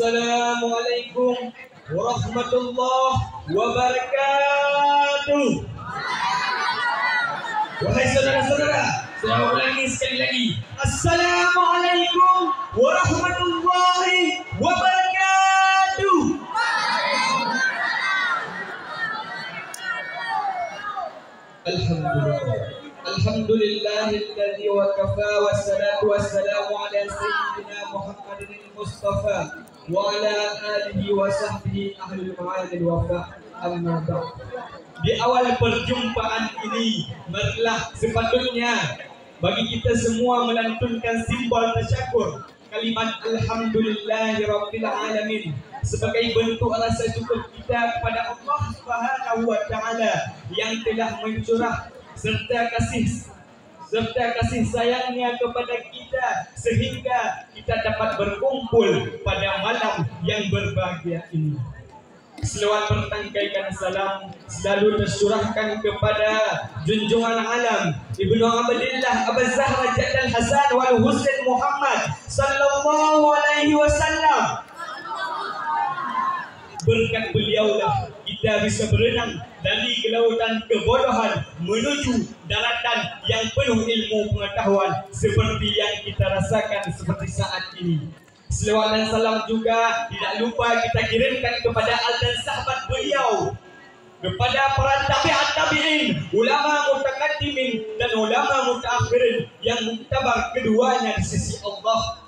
Assalamualaikum warahmatullahi wabarakatuh. Wahai saudara-saudara, saya ulangi sekali lagi. Assalamualaikum warahmatullahi wabarakatuh. Alhamdulillahilladzi wa kafa wassalatu wassalamu ala sayyidina Muhammadin Mustafa wa ala alihi wa sahbihi ahlul ma'adil wafa. Amma ba'd. Di awal perjumpaan ini, marilah sepatutnya bagi kita semua melantunkan simbol tasyakur, kalimat alhamdulillahi rabbil alamin, sebagai bentuk rasa syukur kita kepada Allah Subhanahu wa taala yang telah mencurah serta kasih sayangnya kepada kita sehingga kita dapat berkumpul pada malam yang berbahagia ini. Selawat bertangkaikan salam selalu tercurahkan kepada junjungan alam Ibnu Abdillah Abu Zahra Jaddal Hasan wal Husain Muhammad sallallahu alaihi wasallam. Berkat beliaulah kita bisa berenang dari kelautan kebodohan menuju daratan yang penuh ilmu pengetahuan seperti yang kita rasakan seperti saat ini. Selawat dan salam juga tidak lupa kita kirimkan kepada al dan sahabat beliau, kepada para tabi'in, ulama mutaqaddimin dan ulama mutaakhirin yang muktabar keduanya di sisi Allah.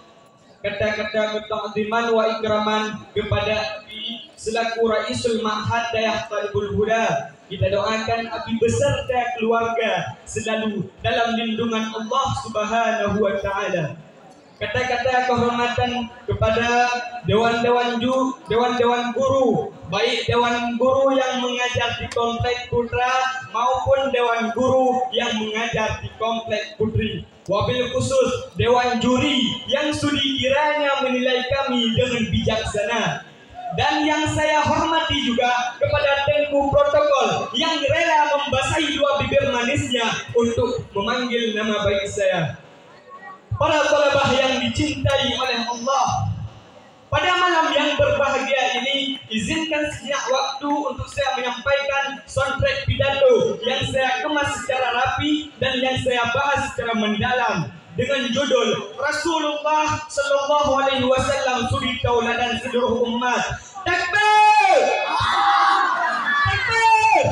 Kata-kata ta'ziman wa ikraman kepada Abi selaku Raisul Ma'had Dayah Talibul Huda. Kita doakan Abi beserta keluarga selalu dalam lindungan Allah Subhanahu wa taala. Kata-kata kehormatan kepada dewan-dewan guru, baik dewan guru yang mengajar di Komplek Putra maupun dewan guru yang mengajar di Komplek Putri. Wabil khusus dewan juri yang sudi kiranya menilai kami dengan bijaksana. Dan yang saya hormati juga kepada tengku protokol yang rela membasahi dua bibir manisnya untuk memanggil nama baik saya. Para talabah yang dicintai oleh Allah, pada malam yang berbahagia ini, izinkan sejenak waktu untuk saya menyampaikan soundtrack pidato yang saya kemas secara rapi dan yang saya bahas secara mendalam dengan judul Rasulullah Sallallahu Alaihi Wasallam suri tauladan seluruh umat. Takbir! Takbir!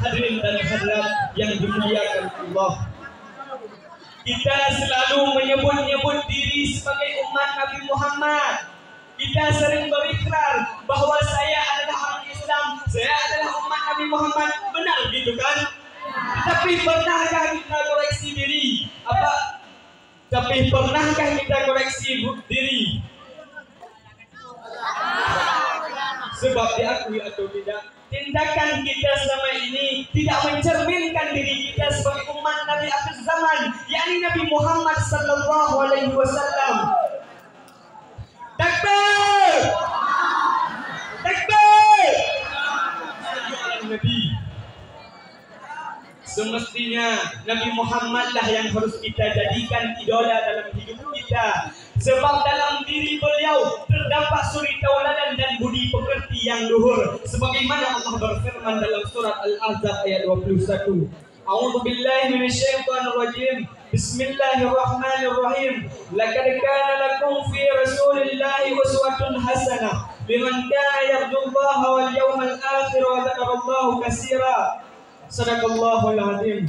Hadirin dan hadirat yang dimuliakan Allah, kita selalu menyebut-nyebut diri sebagai umat Nabi Muhammad. Kita sering berikrar bahwa saya adalah orang Islam, saya adalah umat Nabi Muhammad. Benar gitu kan? Tapi pernahkah kita koreksi diri? Tapi pernahkah kita koreksi diri? Sebab diakui atau tidak, tindakan kita selama ini tidak mencerminkan diri kita sebagai umat Nabi akhir zaman, yakni Nabi Muhammad sallallahu alaihi wasallam. Takbir! Takbir! Nabi. Semestinya Nabi Muhammad lah yang harus kita jadikan idola dalam hidup kita. Sebab dalam diri beliau terdapat suri tauladan dan budi pekerti yang luhur. Sebagaimana Allah berfirman dalam surat Al-Ahzab ayat 21. A'udzu billahi minasyaitonir rajim. Bismillahirrahmanirrahim. Laqad kana lakum fi Rasulillahi uswatun hasanah liman kana yarjullaha wal yawmal akhir wa dzakarallaha katsira. Sadaqallahul azim.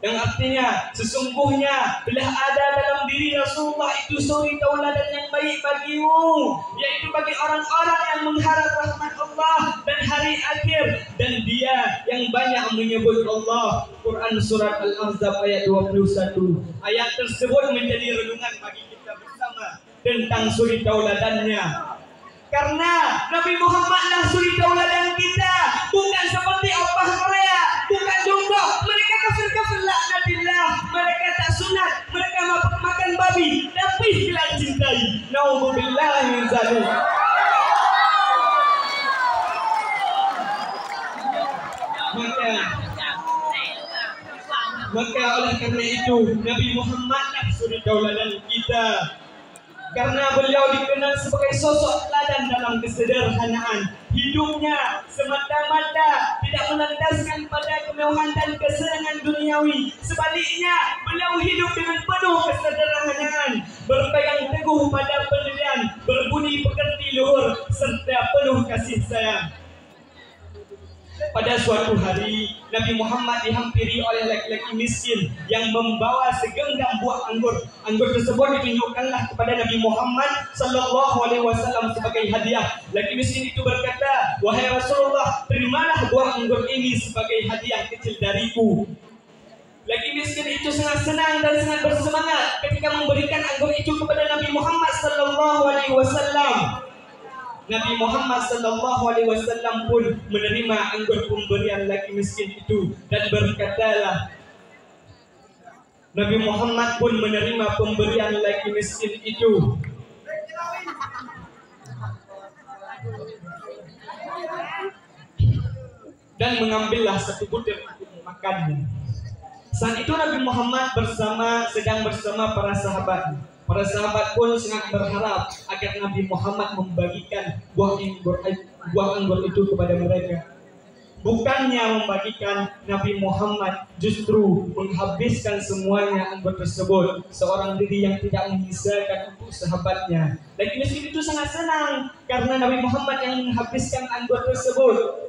Yang artinya sesungguhnya telah ada dalam diri Rasulullah itu suri tauladan yang baik bagimu, yaitu bagi orang-orang yang mengharap rahmat Allah dan hari akhir, dan dia yang banyak menyebut Allah. Quran surat Al-Ahzab ayat 21. Ayat tersebut menjadi renungan bagi kita bersama tentang suri tauladannya. Karena Nabi Muhammadlah suri tauladan kita, bukan seperti opah Korea, bukan jongkok. Mereka kafir laknatillah, mereka tak sunat, mereka makan babi, Naudzubillahi min dzalik. Maka oleh karena itu Nabi Muhammadlah suri tauladan kita, karena beliau dikenal sebagai sosok teladan dalam kesederhanaan. Hidupnya semata-mata tidak melandaskan pada kemewahan dan kesenangan duniawi. Sebaliknya, beliau hidup dengan penuh kesederhanaan, berpegang teguh pada pendirian, berbudi pekerti luhur, serta penuh kasih sayang. Pada suatu hari, Nabi Muhammad dihampiri oleh laki-laki miskin yang membawa segenggam buah anggur. Anggur tersebut ditunjukkanlah kepada Nabi Muhammad sallallahu alaihi wasallam sebagai hadiah. Laki miskin itu berkata, "Wahai Rasulullah, terimalah buah anggur ini sebagai hadiah kecil dariku." Laki miskin itu sangat senang dan sangat bersemangat ketika memberikan anggur itu kepada Nabi Muhammad sallallahu alaihi wasallam. Nabi Muhammad sallallahu alaihi wasallam pun menerima anggur pemberian laki miskin itu dan berkatalah, Nabi Muhammad pun menerima pemberian laki miskin itu dan mengambillah satu butir untuk memakannya. Saat itu Nabi Muhammad sedang bersama para sahabat. Para sahabat pun sangat berharap agar Nabi Muhammad membagikan buah anggur itu kepada mereka. Bukannya membagikan, Nabi Muhammad justru menghabiskan semuanya anggur tersebut, seorang diri yang tidak menyisakan untuk sahabatnya. Laki miskin itu sangat senang karena Nabi Muhammad yang menghabiskan anggur tersebut.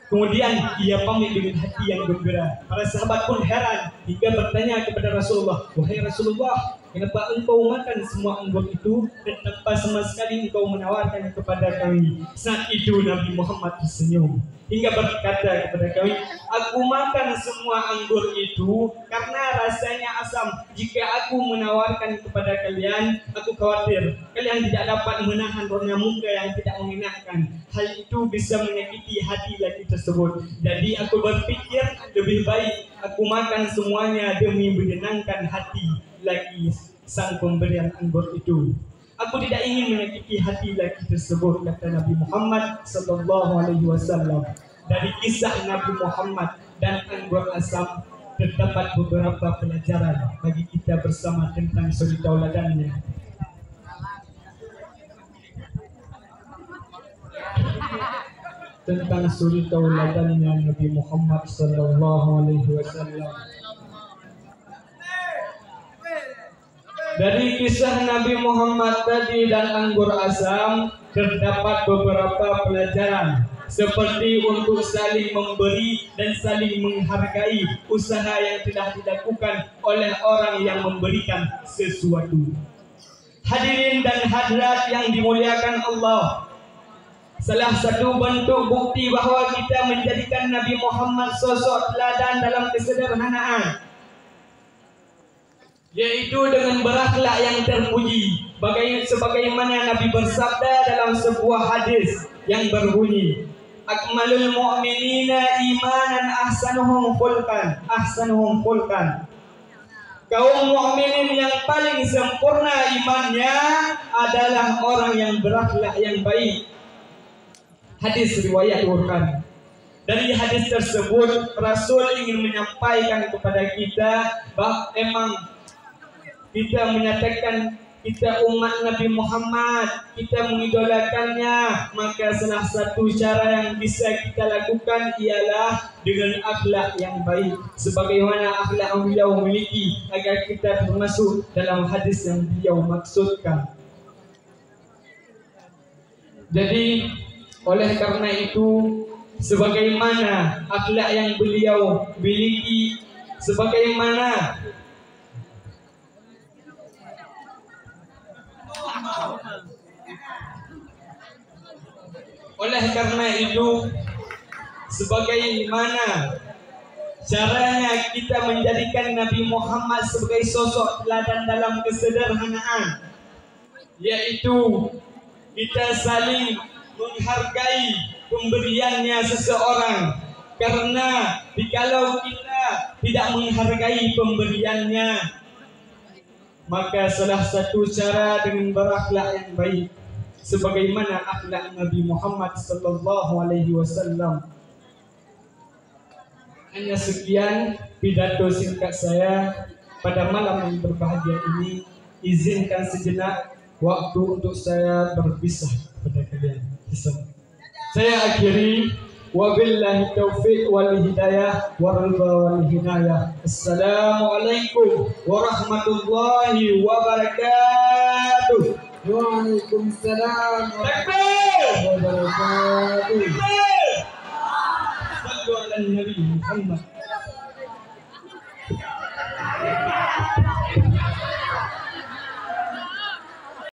Kemudian ia pamit dengan hati yang gembira. Para sahabat pun heran hingga bertanya kepada Rasulullah, "Wahai Rasulullah, kenapa engkau makan semua anggur itu dan tanpa sama sekali engkau menawarkan kepada kami?" Saat itu Nabi Muhammad tersenyum hingga berkata kepada kami, "Aku makan semua anggur itu karena rasanya asam. Jika aku menawarkan kepada kalian, aku khawatir kalian tidak dapat menahan rona muka yang tidak mengenakan. Hal itu bisa menyakiti hati laki tersebut. Jadi aku berpikir lebih baik aku makan semuanya demi menyenangkan hati laki sang pemberian anggur itu. Aku tidak ingin menyakiti hati laki tersebut," kata Nabi Muhammad sallallahu alaihi wasallam. Dari kisah Nabi Muhammad dan anggur asam terdapat beberapa pelajaran bagi kita bersama tentang suri tauladannya. Tentang suri tauladannya Nabi Muhammad sallallahu alaihi wasallam. Dari kisah Nabi Muhammad tadi dan anggur asam terdapat beberapa pelajaran, seperti untuk saling memberi dan saling menghargai usaha yang telah dilakukan oleh orang yang memberikan sesuatu. Hadirin dan hadirat yang dimuliakan Allah, salah satu bentuk bukti bahawa kita menjadikan Nabi Muhammad sosok teladan dalam kesederhanaan, yaitu dengan berakhlak yang terpuji. Sebagaimana Nabi bersabda dalam sebuah hadis yang berbunyi, "Akmalul mu'minina imanan ahsanuhum khulqan." Kaum mukminin yang paling sempurna imannya adalah orang yang berakhlak yang baik. Hadis riwayat Bukhari. Dari hadis tersebut Rasul ingin menyampaikan kepada kita bahawa memang kita menyatakan kita umat Nabi Muhammad, kita mengidolakannya, maka salah satu cara yang bisa kita lakukan ialah dengan akhlak yang baik, sebagaimana akhlak yang beliau miliki, agar kita termasuk dalam hadis yang beliau maksudkan. Jadi oleh karena itu, sebagaimana akhlak yang beliau miliki, sebagaimana oleh karena itu, sebagaimana caranya kita menjadikan Nabi Muhammad sebagai sosok teladan dalam kesederhanaan, yaitu kita saling menghargai pemberiannya seseorang. Karena jikalau kita tidak menghargai pemberiannya, Maka salah satu cara dengan berakhlak yang baik sebagaimana akhlak Nabi Muhammad sallallahu alaihi wasallam. Hanya sekian pidato singkat saya pada malam yang berbahagia ini. Izinkan sejenak waktu untuk saya berpisah kepada kalian. Saya akhiri, wabillahi taufiq wal hidayah waridha wal hinayah. Assalamualaikum warahmatullahi wabarakatuh. Waalaikumsalam Takbir. warahmatullahi wabarakatuh. Sallu ala Nabi Muhammad.